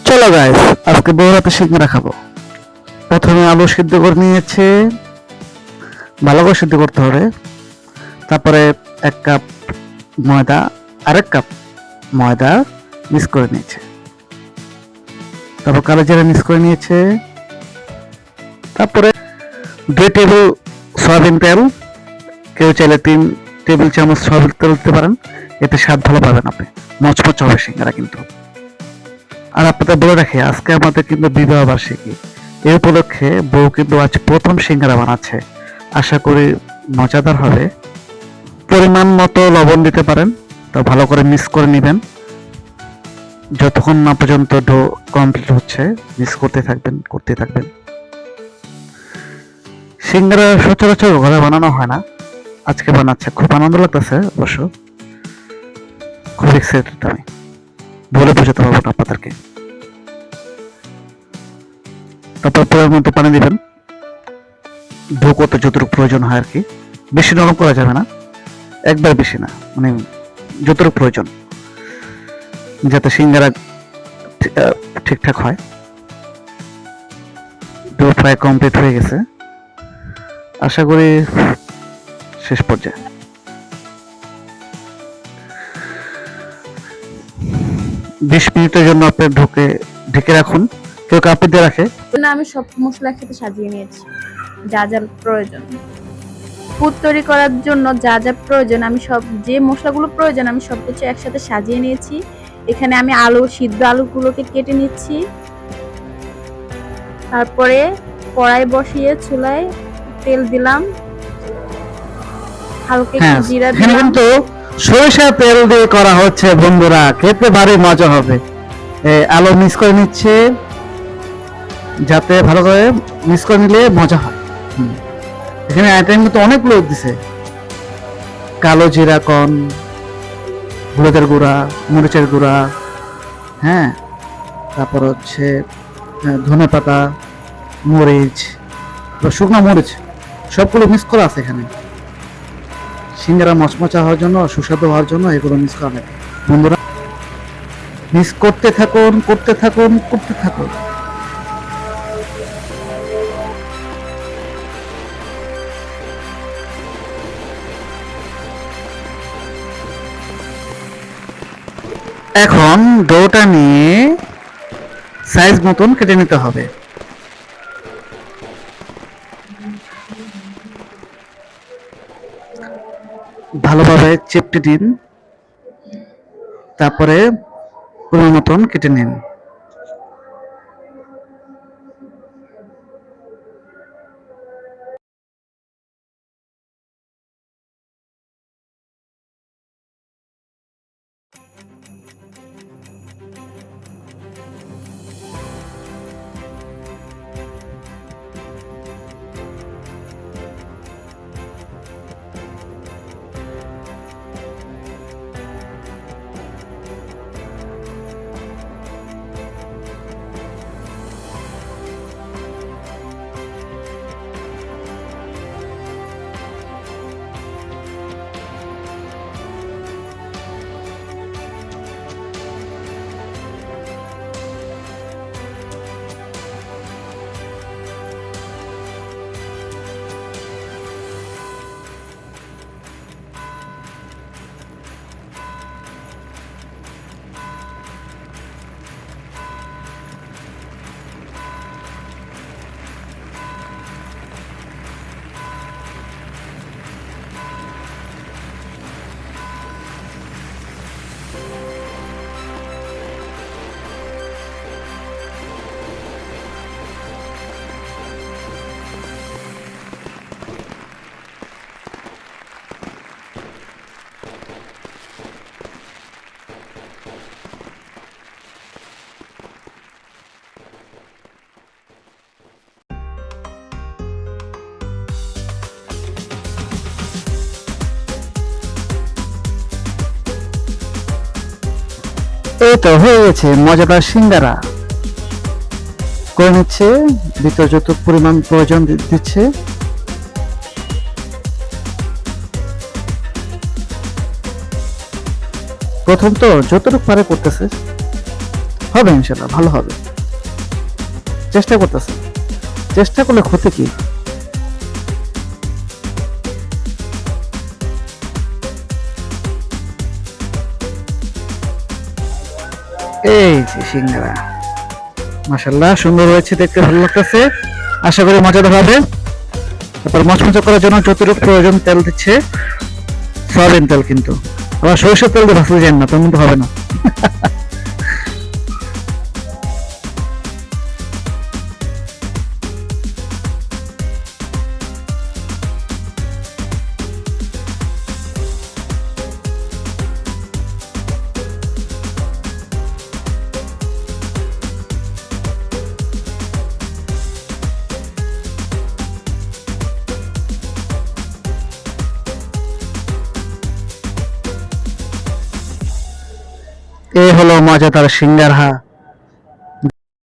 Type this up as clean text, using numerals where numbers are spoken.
চলো গাইস, আজকে বড় হাতে সিঙ্গারা খাবো। প্রথমে আলু সিদ্ধ করে নিয়েছে, ভালো করে সিদ্ধ করতে হবে। তারপরে 1 কাপ ময়দা, আরেক কাপ ময়দা মিক্স করে নিয়েছে। তারপর কালো জিরা মিক্স করে নিয়েছে। তারপরে 2 টেবিল সয়াবিন তেল, কেউ চাইলে 3 টেবিল চামচ সয়াবিন তেল দিতে পারেন, এতে স্বাদ ভালো পাবেন আপনি। মচমচ হবে সিঙ্গারা কিন্তু। আর আপনাদের বলে রাখি, আজকে আমাদের কিন্তু বিবাহ বার্ষিকী। এই উপলক্ষে বউ কিন্তু আজ প্রথম সিঙ্গারা বানাচ্ছে। আশা করি মজাদার হবে। পরিমাণ মতো লবণ দিতে পারেন, তো ভালো করে মিক্স করে নেবেন যতক্ষণ না পর্যন্ত ডো কমপ্লিট হচ্ছে। মিক্স করতে থাকবেন। সিঙ্গারা সচরাচর ঘরে বানানো হয় না, আজকে বানাচ্ছে। খুব আনন্দ লাগতেছে অবশ্য, খুব এক্সাইটেড আমি, বলে বোঝাতে পারবো না আপনাদেরকে। তারপর পরের মধ্যে পানি দিবেন, ডো করতে যতটুকু প্রয়োজন হয় আর কি। বেশি নরম করা যাবে না, একবার বেশি না, মানে যতটুকু প্রয়োজন, যাতে সিঙ্গারা ঠিকঠাক হয়। ডো প্রায় কমপ্লিট হয়ে গেছে, আশা করি শেষ পর্যায়ে। 20 মিনিটের জন্য আপনি ঢেকে রাখুন। কেউ কাপড় দিয়ে রাখে। আমি সব মশলা একসাথে সাজিয়ে নিয়েছি, যা যা প্রয়োজন পুর তৈরি করার জন্য। যা যা প্রয়োজন আমি সব, যে মশলাগুলো প্রয়োজন আমি সবকিছু একসাথে সাজিয়ে নিয়েছি। এখানে আমি সিদ্ধ আলুগুলোকে কেটে নিচ্ছি। তারপরে কড়াই বসিয়ে চুলায় তেল দিলাম, হালকা একটু জিরা এখানে দিলাম। কিন্তু সরিষা তেল দিয়ে করা হচ্ছে বন্ধুরা, খেতে ভারী মজা হবে। আলু মিক্স করে নিচ্ছে, যাতে ভালো করে মিক্স করে নিলে মজা হয়। এখানে আইটেম কিন্তু অনেকগুলো দিছে। কালো জিরা কর্ন, হলুদের গুঁড়া, মরিচের গুঁড়া, হ্যাঁ, তারপর হচ্ছে ধনে পাতা, মরিচ, শুকনো মরিচ, সবগুলো মিক্স করা আছে এখানে। সিঙ্গারা মচমচা হওয়ার জন্য, সুস্বাদু হওয়ার জন্য এগুলো মিক্স করা লাগে বন্ধুরা। মিক্স করতে থাকুন। এখন ডোটা নিয়ে সাইজ মতন কেটে নিতে হবে। ভালোভাবে চেপটে দিন, তারপরে পরিমাণ মতন কেটে নিন। এই তো হয়ে গেছে মজাদার সিঙ্গারা। করে নিচ্ছে, ভিতর যত পরিমাণ প্রয়োজন দিচ্ছে। প্রথম তো যতটুকু পারে করতেছে, হবে ইনশাল্লাহ, ভালো হবে। চেষ্টা করতেছে, চেষ্টা করলে ক্ষতি কি? এই যে সিঙ্গারা, মাশাআল্লাহ সুন্দর হয়েছে, দেখতে ভালো লাগতেছে। আশা করি মজাদার হবে। তারপর মচমচা করার জন্য যতটুকু প্রয়োজন তেল দিচ্ছে, সয়াবিন তেল, কিন্তু আবার সরিষার তেল দিয়ে ভাজতে যান না, তেমন তো হবে না। এই হলো মজাদার সিঙ্গারা।